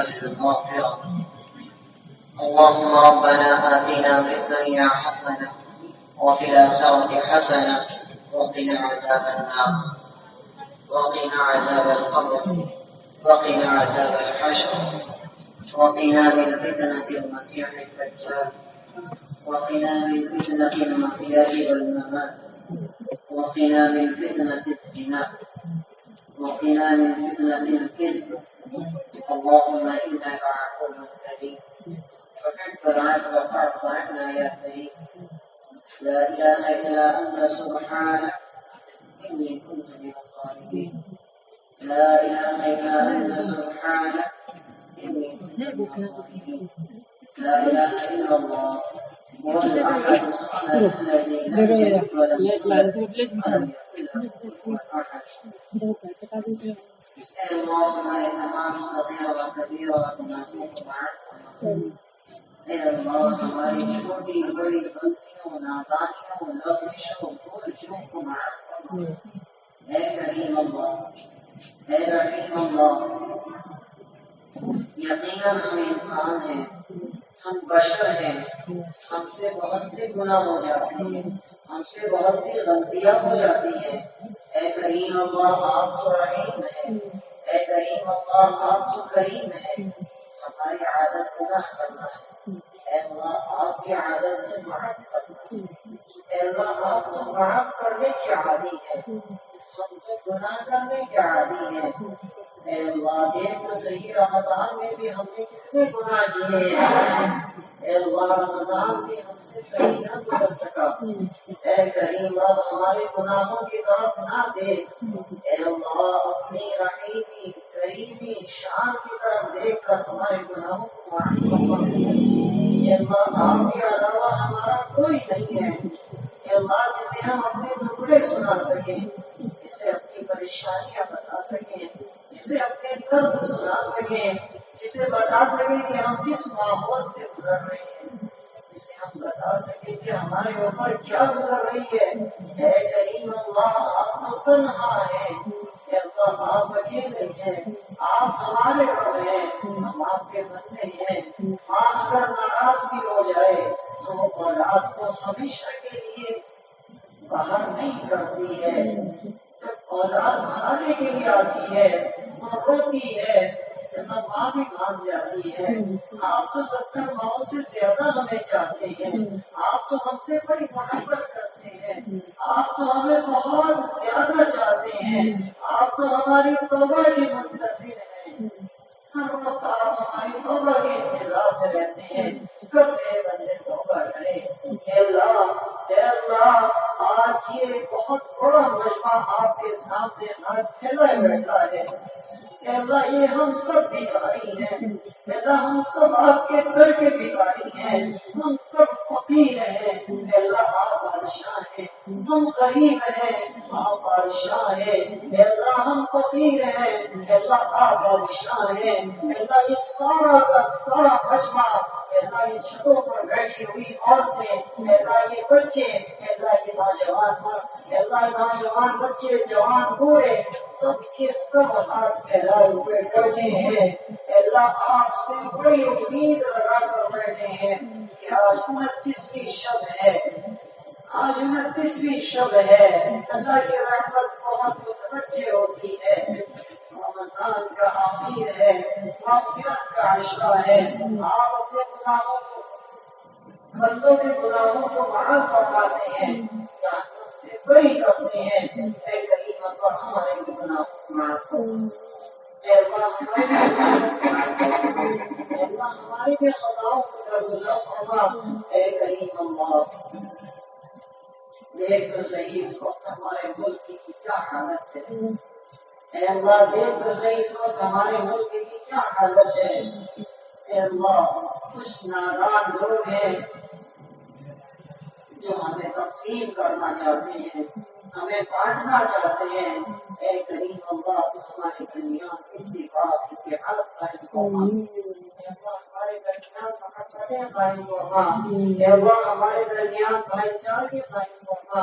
أهل المغفرة. اللهم ربنا آتنا في الدنيا حسنة وفي الآخرة حسنة وقنا عذاب النار وقنا عذاب القبر وقنا عذاب الحشر وقنا من فتنة المسيح الدجال وقنا من فتنة المحيا والممات وقنا من فتنة الزنا وقنا من فتنة الكذب. اللهم إنك عفو كريم تحب العفو فاعف عنا يا كريم. لا إله إلا أنت سبحانك إني كنت من الظالمين. لا إله إلا أنت سبحانك إني كنت من الظالمين. لا إله إلا الله هو الأحد الصمد الذي لم يلد ولم يولد ولم يكن له كفوا أحد. اللهم إنما صغير وكبير وتنافوه معك. اے اللہ ہماری چھوٹی بڑی غلطیوں نادانیوں لغزشوں بھولوں کو معاف فرما. اے کریم اللہ اے رحیم اللہ، یقیناً ہم انسان ہیں، ہم بشر ہیں، ہم سے بہت سے گناہ ہو جاتے ہیں، ہم سے بہت سی غلطیاں ہو جاتی ہیں. اے کریم اللہ آپ تو رحیم ہیں، اے کریم اللہ آپ تو کریم ہیں. ہماری عادت گناہ کرنا ہے، اے اللہ آپ کی عادت سے معاف کرنا. اے اللہ آپ تو معاف کرنے کے عادی ہے، ہم تو گناہ کرنے کے عادی ہیں. اے اللہ دیکھ تو صحیح رمضان میں بھی ہم نے کتنے گناہ کیے ہیں. اے اللہ رمضان بھی ہم سے صحیح نہ گزر سکا. اے کریم رب ہمارے گناہوں کی طرف نہ دیکھ. اے اللہ اپنی رحیمی کریمی شان کی طرف دیکھ کر ہمارے گناہوں کو معاف فرما. اے اللہ آپ کے علاوہ ہمارا کوئی نہیں ہے. اے اللہ جسے ہم اپنے ٹکڑے سنا سکیں، جسے اپنی پریشانیاں بتا سکیں، جسے اپنے درد سنا سکیں، جسے بتا سکیں کہ ہم کس ماحول سے گزر رہے ہیں، جسے ہم بتا سکیں کہ ہمارے اوپر کیا گزر رہی ہے. اے کریم اللہ آپ تو تنہا ہیں. اے اللہ آپ اکیلے ہیں، آپ ہمارے رب ہیں، ہم آپ کے بندے ہیں. ہاں اگر ناراضگی ہو جائے تو وہ اولاد کو ہمیشہ کے لیے باہر نہیں کرتی ہے. جب اولاد کھانے کے لیے آتی ہے وہ روتی ہے، جب ماں بھی بھاگ جاتی ہے. آپ تو 70 ماؤں سے زیادہ ہمیں چاہتے ہیں، آپ تو ہم سے بڑی محبت کرتے ہیں، آپ تو ہمیں بہت زیادہ چاہتے ہیں. آپ تو ہماری توبہ کے منتظر ہیں، ہر وقت آپ ہماری توبہ کے انتظار میں رہتے ہیں. کب میرے بندے توبہ کرے. اے اللہ آج یہ بہت بڑا مجمع آپ کے سامنے ہاتھ پھیلائے بیٹھا ہے. اے اللہ یہ ہم سب بھکاری ہیں. اے اللہ ہم سب آپ کے در کے بھکاری ہیں، ہم سب فقیر ہیں. اے اللہ آپ بادشاہ ہیں، ہم غریب ہیں، آپ بادشاہ ہیں. اے اللہ ہم فقیر ہیں، اے اللہ آپ بادشاہ ہیں. اے اللہ یہ سارا کا سارا مجمع، اے اللہ یہ چھتوں پر بیٹھی ہوئی عورتیں، اے اللہ یہ بچے، اے اللہ یہ نوجوان مرد، اے اللہ نوجوان بچے جوان بوڑھے سب کے سب ہاتھ پھیلائے ہوئے بیٹھے ہیں. اے اللہ آپ سے بڑی امید لگا کر بیٹھے ہیں کہ آج 29ویں شب ہے، آج 29ویں شب ہے. اللہ کی رحمت بہت متوجہ ہوتی ہے. رمضان کا آخر ہے، مغفرت کا عشرہ ہے. آپ اپنے گناہوں کو، بندوں کے گناہوں کو معاف فرماتے ہیں، جہنم سے بری کرتے ہیں. اے کریم اللہ ہمارے گناہوں کو معاف فرما. اے اللہ ہماری بھی خطاؤں کو درگزر فرما. اے کریم اللہ دیکھ تو صحیح اس وقت ہمارے ملک کی کیا حالت ہے. اے اللہ دیکھ تو صحیح اس وقت ہمارے ملک کی کیا حالت ہے. اے اللہ کچھ نادان لوگ ہیں جو ہمیں تقسیم کرنا چاہتے ہیں، ہمیں بانٹنا چاہتے ہیں. اے کریم اللہ تو ہمارے درمیان اتفاق اتحاد قائم فرما. اے اللہ ہمارے درمیان محبتیں قائم فرما. اے اللہ ہمارے درمیان بھائی چارے قائم فرما.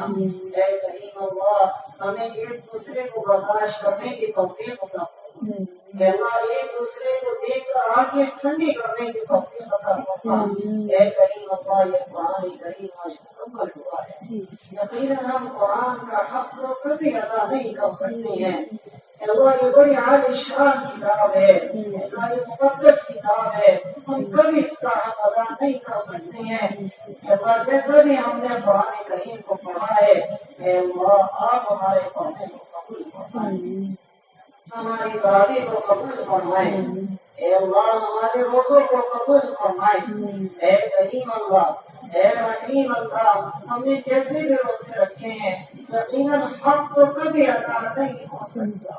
اے کریم اللہ ہمیں ایک دوسرے کو برداشت کرنے کی توفیق عطا فرما. کہ اللہ ایک دوسرے کو دیکھ کر آنکھیں ٹھنڈی کرنے کی توفیق عطا فرما۔ اے کریم اللہ یہ قرآن کریم آج مکمل ہوا ہے، یقیناً ہم قرآن کا حق تو کبھی ادا نہیں کر سکتے ہیں۔ اللہ یہ بڑی عالی شان کتاب ہے، اللہ یہ مقدس کتاب ہے، ہم کبھی اس کا حق ادا نہیں کر سکتے ہیں۔ اللہ جیسا بھی ہم نے قرآن کریم کو پڑھا ہے، اے اللہ آپ ہمارے پڑھنے کو قبول فرمائیں، ہماری دعوی کو قبول فرمائیں، اے اللہ ہمارے روزوں کو قبول فرمائیں۔ اے کریم اللہ، اے رحیم اللہ، ہم نے جیسے بھی روزے رکھے ہیں یقیناً حق تو کبھی ادا نہیں ہو سکتا،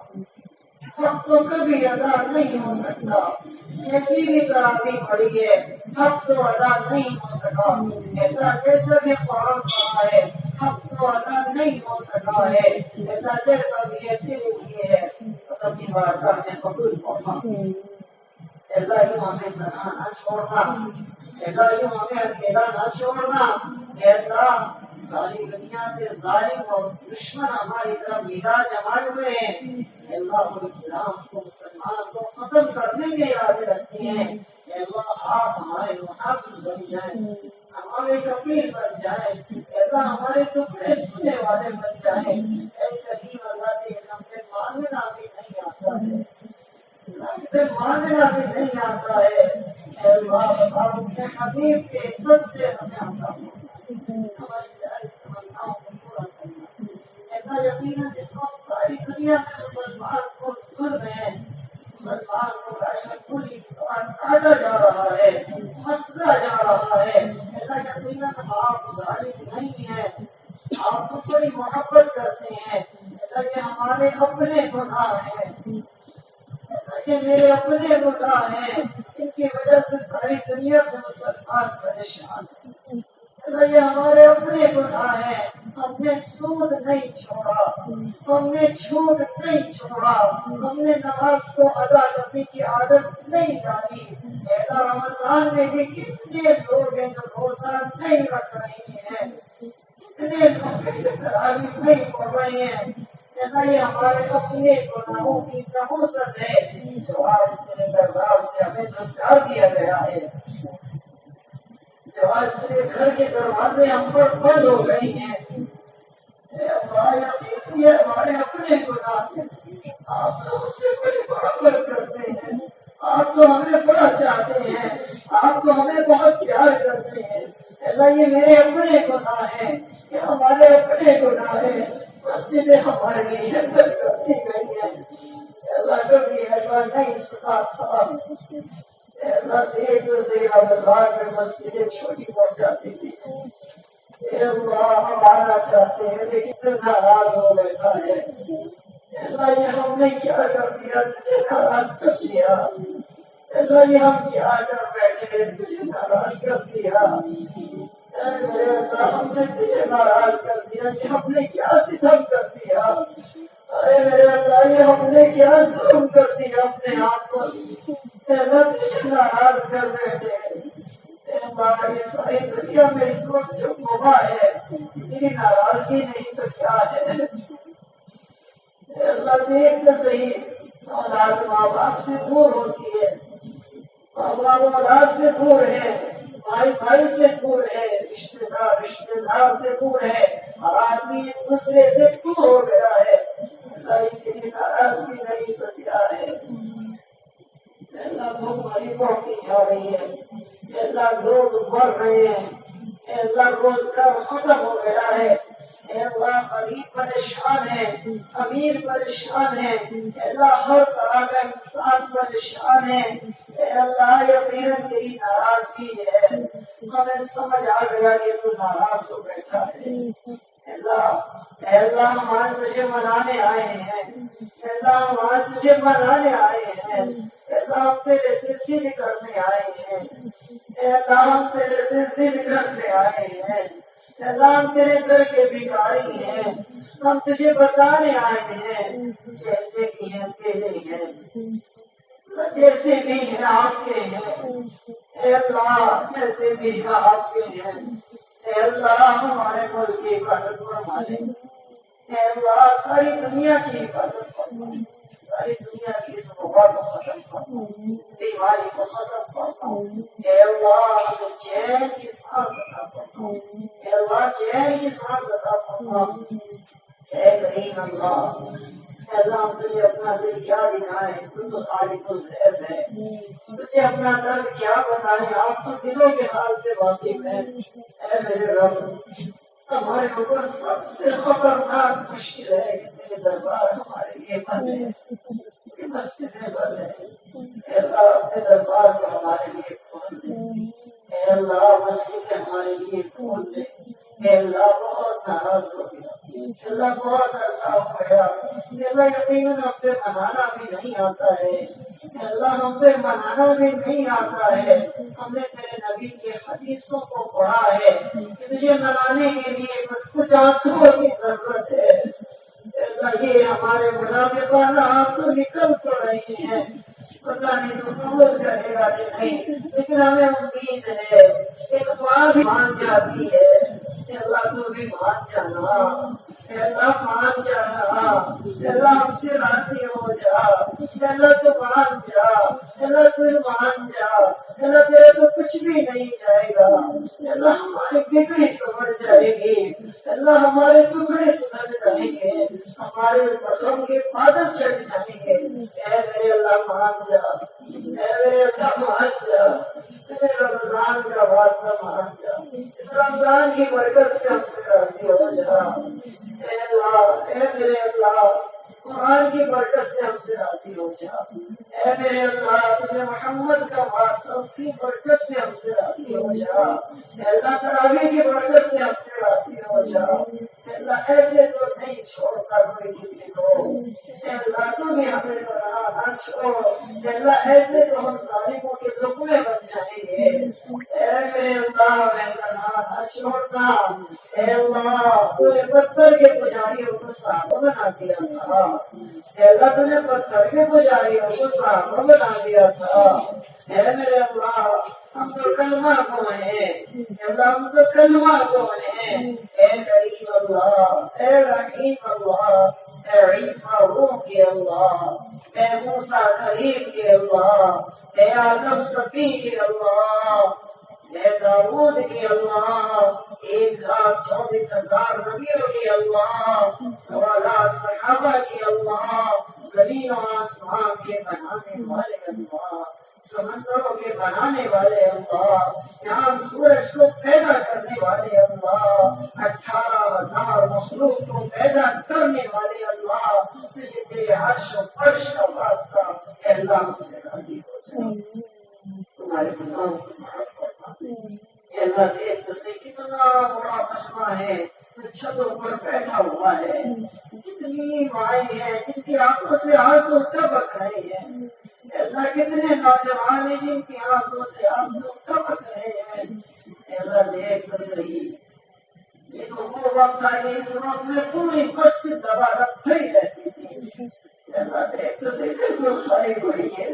حق تو کبھی ادا نہیں ہو سکتا، جیسی بھی تراویح پڑھی ہے حق تو ادا نہیں ہو سکا، اللہ جیسا بھی قرآن پڑھا ہے حق تو ادا نہیں ہو سکا ہے، اللہ جیسا بھی ایسے لیے ہے اپنی بارگاہ میں قبول فرما۔ اللہ یوں ہمیں تنہا نہ چھوڑنا، اللہ یوں ہمیں اکیلا نہ چھوڑنا، اللہ ساری دنیا سے ظالم اور دشمن ہماری طرف نگاہ جمائے ہوئے ہیں، اللہ کو اسلام کو مسلمان کو ختم کرنے کے ارادے رکھتے ہیں، اللہ آپ ہمارے محافظ بن جائیں، ہمارے کفیل بن جائیں، اللہ ہمارے ٹکڑے سننے والے بن جائیں۔ اے کریم اللہ کے ہمیں مانگنا بھی نہیں آتا ہے، ہمیں مانگنا بھی نہیں آتا ہے، اے اللہ آپ اپنے حبیب کے عزت سے ہمیں عطا فرمائیں، ہماری جائز تمناؤں کو پورا کرنا۔ ایسا یقیناً اس وقت ساری دنیا میں مسلمان کو ظلم ہے، مسلمان کو دہشت گردی کی طرح کاٹا جا رہا ہے، مسلا جا رہا ہے، ایسا یقیناً آپ ظالم نہیں ہیں، آپ تو بڑی محبت کرتے ہیں، ایسا یہ ہمارے اپنے گناہ ہیں، یہ میرے اپنے گناہ ہیں، ان کی وجہ سے ساری دنیا میں مسلمان پریشان ہیں، یہ ہمارے اپنے گناہ ہیں، ہم نے سود نہیں چھوڑا، ہم نے جھوٹ نہیں چھوڑا، ہم نے نماز کو ادا کرنے کی عادت نہیں ڈالی، ایسا رمضان میں بھی کتنے لوگ ہیں جو روزہ نہیں رکھ رہے ہیں، کتنے لوگ تراویح نہیں پڑھ رہے ہیں، جیسا یہ ہمارے اپنے گناہوں کی نحوست ہے جو آج تیرے دربار سے ہمیں دھتکار دیا گیا ہے، جو آج تیرے گھر کے دروازے ہم پر بند ہو گئے ہیں، اے اللہ یہ ہمارے اپنے گناہ ہیں، آپ تو مجھ سے بڑی محبت کرتے ہیں، آپ تو ہمیں بڑا چاہتے ہیں، آپ تو ہمیں بہت پیار کرتے ہیں، اللہ یہ میرے اپنے گناہ ہیں، یہ ہمارے اپنے گناہ ہیں، مسجدیں ہمارے لیے حفظ کرتی گئی ہیں، اللہ کبھی ایسا نہیں سنا تھا، اللہ دیکھ رمضان میں مسجدیں چھوٹی پڑ جاتی تھی، اے اللہ ہم آنا چاہتے ہیں لیکن ناراض ہو بیٹھا ہے، اللہ یہ ہم نے کیا کر دیا تجھے ناراض کر دیا، اللہ یہ ہم کیا کر بیٹھے تجھے ناراض کر دیا، میرے اللہ ہم نے تجھے ناراض کر دیا کہ ہم نے کیا ستم کر دیا، ارے میرے اللہ یہ ہم نے کیا ظلم کر دیا اپنے آپ پر، اللہ تجھے ناراض کر بیٹھے، اللہ یہ ساری دنیا میں اس وقت جو گواہ ہے تیری ناراضگی نہیں تو کیا ہے، اللہ دیکھ تو صحیح اولاد ماں باپ سے دور ہوتی ہے، ماں باپ اولاد سے دور ہے، بھائی بھائی سے دور ہے، رشتے دار سے دور ہے، اور آدمی ایک دوسرے سے دور ہو گیا ہے، اللہ کی ناراضگی نہیں تو کیا ہے، اللہ بھوکمری بڑھتی جا رہی ہے، اللہ لوگ مر رہے ہیں، اللہ روزگار ختم ہو گیا ہے، اللہ غریب پریشان ہے، امیر پریشان ہے، اللہ ہر طرح کا انسان پریشان ہے، اللہ یقیناً تیری ناراضگی ہے، ہمیں سمجھ آ گیا کہ تو ناراض ہو بیٹھا ہے، اللہ ہم آج تجھے منانے آئے ہیں، اللہ ہم آج تجھے منانے آئے ہیں، اللہ ہم تیرے سے ضد کرنے آئے ہیں، اللہ ہم تیرے سے ضد کرنے آئے ہیں، اللہ ہم تیرے در کے بھکاری ہیں، ہم تجھے بتانے آئے ہیں، جیسے بھی ہیں تیرے ہیں، جیسے بھی ہیں آپ کے ہیں، اے اللہ جیسے بھی ہیں آپ کے ہیں، اے اللہ ہمارے ملک کی حفاظت فرما لے، اے اللہ ساری دنیا کی حفاظت فرما، ساری دنیا کی اس وبا کو ختم فرما، بیماری کو ختم فرما، اے اللہ ہمیں چین کی سانس عطا فرما، اے اللہ چین کی سانس عطا فرما، اے کریم اللہ، اے اللہ ہم تجھے اپنا دل کیا دکھائیں، تو تو خالق الغیب ہے، تجھے اپنا درد کیا بتائیں، آپ تو دلوں کے حال سے واقف ہیں، اے میرے رب ہمارے اوپر سب سے خطرناک مشکل ہے کہ تیرے دربار ہمارے لیے بند ہے، یہ مسجدیں بند ہے، اے اللہ اپنے دربار کو ہمارے لیے کھول دے، اے اللہ مسجدیں ہمارے لیے کھول دے، اے اللہ بہت ناراض ہو گیا، اے اللہ بہت عرصہ ہو گیا، اے اللہ یقیناً ہم پہ منانا بھی نہیں آتا ہے، اے اللہ ہم پہ منانا بھی نہیں آتا ہے، ہم نے تیرے نبی کے حدیثوں کو پڑھا ہے کہ تجھے منانے کے لیے بس کچھ آنسوؤں کی ضرورت ہے، اے اللہ یہ ہمارے منافقانہ آنسو نکل تو رہے ہیں، پتہ نہیں تو قبول کرے گا کہ نہیں، لیکن ہمیں امید ہے ایک ماں بھی مان جاتی ہے، اے اللہ تو بھی مان جانا، اے اللہ مان جانا، اے اللہ ہم سے راضی ہو جا، اے اللہ تو مان جا، اے اللہ تو مان جا، اے اللہ تیرے تو کچھ بھی نہیں جائے گا، اے اللہ ہماری بگڑی سمجھ جائے گی، اے اللہ ہمارے ٹکڑے سدھر جائیں گے، ہمارے قدم کے بادل چڑھ جائیں گے، اے میرے اللہ مان جا، اے میرے اللہ مان جا، تیرے رمضان کا واسطہ مان جا، اس رمضان کی برکت سے ہم سے راضی ہو جا، اے اللہ، اے میرے اللہ قرآن کی برکت سے ہم سے راضی ہو جا، اے میرے اللہ تجھے محمد کا واسطہ اسی برکت سے ہم سے راضی ہو جا، اے اللہ تراویح کی برکت سے ہم سے راضی ہو جا، اے اللہ ایسے تو نہیں چھوڑتا کوئی کسی کو، اے اللہ تو بھی ہمیں طرح نہ چھوڑ، اے اللہ ایسے تو ہم ظالموں کے لقمے بن جائیں گے، اے میرے اللہ ہمیں طرح نہ چھوڑنا، اے اللہ تو نے پتھر کے پجاریوں کو صحابہ بنا دیا تھا، اے اللہ تو نے پتھر کے پجاریوں کو صحابہ بنا دیا تھا، اے میرے اللہ ہم تو کلمہ کو ہیں، اے اللہ ہم تو کلمہ کو ہیں، اے کریم اللہ، اے رحیم اللہ، اے عیسیٰ روح کے اللہ، اے موسیٰ کلیم کے اللہ، اے آدم صفی کے اللہ، اے داؤد کے اللہ، 1,24,000 نبیوں کے اللہ، 1,25,000 صحابہ کے اللہ، زمین و آسمان کے بنانے والے اللہ، سمندروں کے بنانے والے اللہ، چاند سورج کو پیدا کرنے والے اللہ، 18,000 مخلوق کو پیدا کرنے والے اللہ، تجھے تیرے عرش و فرش کا واسطہ، اے اللہ ہم سے راضی ہو جائے، تمہارے گناہوں کو معاف فرما، اے اللہ دیکھ تو سے کتنا بڑا مجمع ہے، چھتوں پر بیٹھا ہوا ہے، کتنی مائیں ہیں جن کی آنکھوں سے آنسو ٹپک رہے ہیں، اے اللہ کتنے نوجوان ہیں جن کی آنکھوں سے آنسو ٹپک رہے ہیں، اے اللہ دیکھ تو صحیح، یہ تو وہ وقت تھا کہ اس وقت میں پوری مسجد دوبارہ بھری رہتی تھی، اے اللہ دیکھ تو صحیح بالکل خالی پڑی ہے،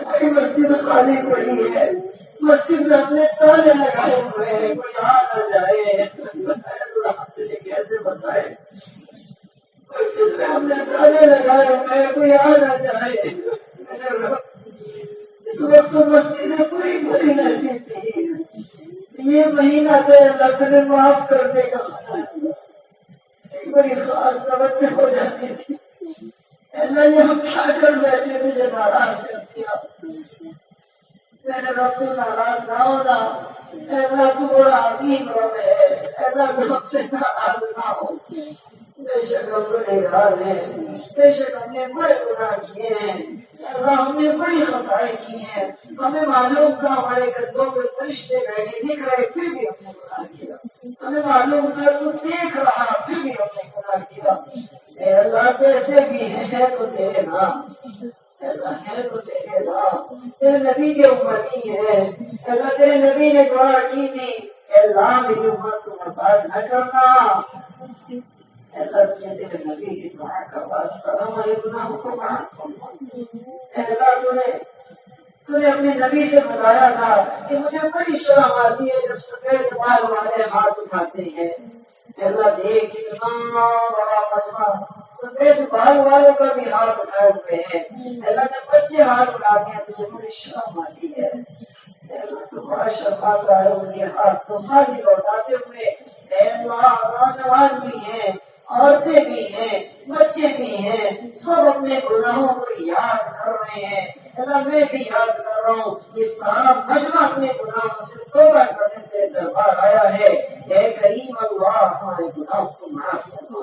کوئی مسجد خالی پڑی ہے، مسجد میں اپنے تالے لگائے ہوئے ہیں، کوئی آ نہ جائے، اللہ تجھے کیسے بتائے، مسجد میں ہم نے تالے لگائے ہوئے ہیں، کوئی آ نہ جائے، اس وقت مسجدیں پوری پوری رہتی تھی، یہ مہینہ تھے اللہ تجھے معاف کرنے کا، ایک بڑی خاص توجہ ہو جاتی تھی، اللہ یہ ہم کھا کر بیٹھے مجھے ناراض کر دیا، میرے رب تو ناراض نہ ہونا، اے اللہ تو بڑا عظیم رب ہے، اے اللہ تو ہم سے ناراض نہ ہو، بے شک ہم گنہگار ہیں، بے شک ہم نے بڑے گناہ کیے ہیں، اے اللہ ہم نے بڑی خطائیں کی ہیں، ہمیں معلوم تھا ہمارے گدوں پہ فرشتے بیٹھے دکھ رہے پھر بھی ہم نے گناہ کیا، ہمیں معلوم تھا تو دیکھ رہا پھر بھی ہم نے گناہ کیا، اے اللہ کیسے بھی ہے تو تیرے نام، اے اللہ ہے تو تیرے نام، تیرے نبی کے امتی ہے، اے اللہ تیرے نبی نے دعا کی تھی، اے اللہ میری امت کو برباد نہ کرنا، اے اللہ تجھے تیرے نبی کی دعا کا واسطہ ہمارے گناہوں کو معاف فرما، اے اللہ تو نے اپنے نبی سے بتایا تھا کہ مجھے بڑی شرم آتی ہے جب سفید بال والے ہاتھ اٹھاتے ہیں، اللہ دیکھ کتنا بڑا مجمع سفید بال والوں کا بھی ہاتھ اٹھائے ہوئے ہیں. اللہ جب بچے ہاتھ اٹھاتے ہیں تو بڑی شرم آتی ہے. اللہ تو بڑا شرماتا ہے ان کے ہاتھ تو خالی لوٹاتے ہوئے. اے اللہ نوجوان بھی ہیں، عورتیں بھی ہیں، بچے بھی ہیں، سب اپنے گناہوں کو یاد کر رہے ہیں. اللہ میں بھی یاد کر رہا ہوں. یہ سارا مجمع اپنے گناہوں سے توبہ کرنے کے دربار آیا ہے. اے کریم اللہ ہمارے گناہوں کو معاف فرما،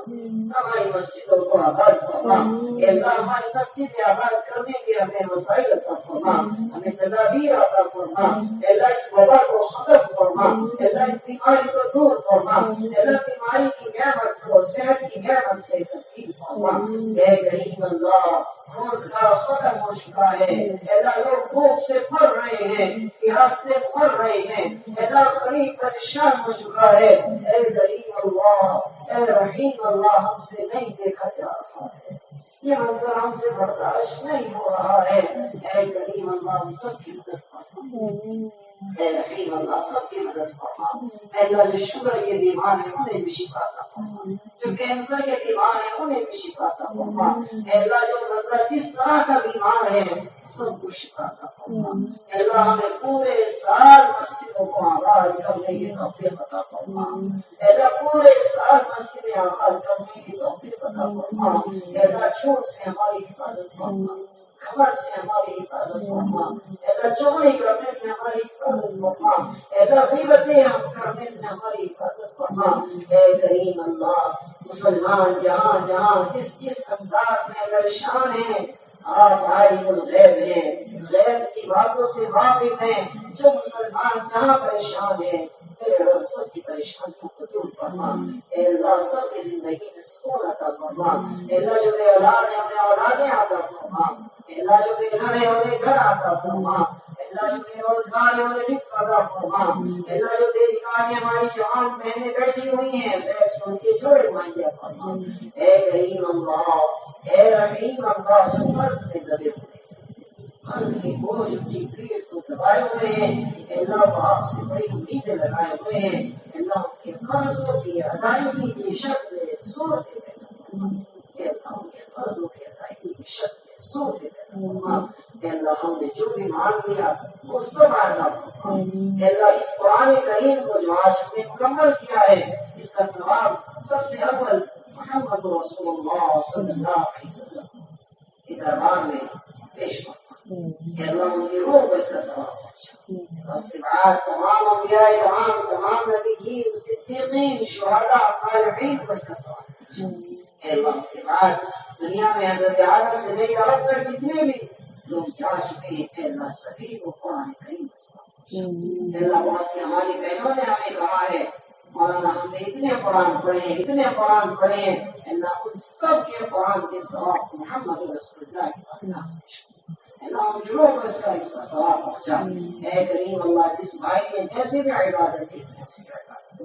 ہماری مسجدوں کو آباد فرما. اے اللہ ہماری مسجد آباد کرنے کے ہمیں وسائل عطا فرما، ہمیں تدابیر عطا فرما. اے اللہ اس وبا کو ختم فرما. اے اللہ اس بیماری کو دور فرما. اے اللہ بیماری کی نعمت کو صحت کی نعمت سے تبدیل فرما. اے کریم اللہ روزگار ختم ہو چکا ہے. اللہ لوگ بھوک سے مر رہے ہیں، پیاس سے مر رہے ہیں. اللہ غریب پریشان ہو چکا ہے. اے کریم اللہ، اے رحیم اللہ، ہم سے نہیں دیکھا جا رہا ہے، یہ منظر ہم سے برداشت نہیں ہو رہا ہے. اے کریم اللہ ہم سب کی مدد فرما. اے رحیم اللہ سب کی مدد فرما. اے اللہ جو شوگر کے بیمار ہیں انہیں بھی شفا عطا فرما، جو کینسر کے بیمار ہیں انہیں بھی شفا عطا فرما. اے اللہ جو بندہ جس طرح کا بیمار ہے سب کو شفا عطا فرما. اے اللہ ہمیں پورے سال مسجدوں کو آباد کرنے کی توفیق عطا فرما. اے اللہ پورے سال مسجدیں آباد کرنے کی توفیق عطا فرما. اے اللہ جھوٹ سے ہماری حفاظت فرما، خبر سے ہماری حفاظت فرما. اے اللہ چوری کرنے سے ہماری حفاظت فرما. اے اللہ غیبتیں ہم کرنے سے ہماری حفاظت فرما. اے کریم اللہ مسلمان جہاں جہاں جس جس انداز میں پریشان ہیں آپ عالم الغیب ہیں، غیب کی باتوں سے واقف ہیں. جو مسلمان جہاں پریشان ہیں اے رب سب کی پریشانیوں کو دور فرما. اے اللہ سب کی زندگی میں سکون عطا فرما. اے اللہ جو بے اولاد ہیں انہیں اولادیں عطا فرما. اے اللہ جو بے گھر ہے انہیں گھر عطا فرما. اے اللہ جو بے روزگار ہے انہیں رزق عطا فرما. اے اللہ جو بے نکاح ہماری جوان بہنیں بیٹھی ہوئی ہیں غیب سے ان کے جوڑے مہیا فرما. اے کریم اللہ، اے رحیم اللہ جو فرض میں دبے ہوئے قرض کی بوجھ کی پیٹ کو دبائے ہوئے ہیں، اے اللہ وہ آپ سے بڑی امیدیں لگائے ہوئے ہیں. اے اللہ ان کے قرضوں کی ادائیگی کی شکل صورت اے اللہ ان کے قرضوں کی ادائیگی کی شکل صورت اے اللہ ہم نے جو بھی مانگ لیا وہ سب عطا فرما. اے اللہ اس قرآن کریم کو جو آج ہم نے مکمل کیا ہے اس کا ثواب سب سے اول محمد رسول اللہ صلی اللہ علیہ وسلم کے دربار میں پیش کرنا. کہ اللہ ان کی روح کو اس کا ثواب پہنچا. اور اس کے بعد تمام انبیاء کرام، تمام نبیین، صدیقین، شہداء، صالحین کو اس کا ثواب پہنچا. کہ اللہ اس کے بعد دنیا میں حضرت آدم سے لے کر اب تک جتنے بھی لوگ جا چکے ہیں کہ اللہ سبھی کو قرآن کریم کا اللہ بہت سی ہماری بہنوں نے ہمیں کہا ہے مولانا ہم نے اتنے قرآن پڑھے ہیں، اتنے قرآن پڑھے ہیں. اللہ ان سب کے قرآن کے ثواب محمد رسول اللہ کی اللہ ہم ضرور کو اس کا ثواب پہنچا. اے کریم اللہ جس بھائی نے جیسے بھی عبادت کی اس کی عبادت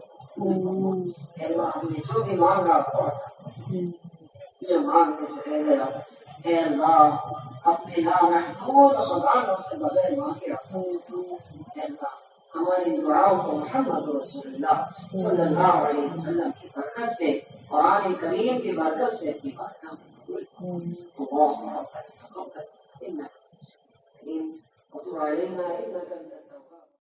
اے اللہ ہم نے جو بھی مانگا جو مانگنے سے رہ گیا اے اللہ اپنے لامحدود خزانوں سے بغیر مانگے اے اللہ ہماری دعاؤں کو محمد رسول اللہ صلی اللہ علیہ وسلم کی برکت سے قرآن کریم کی برکت سے اپنی بارگاہ میں قبول اللهم ربنا تقبل إنك وتب علينا إنك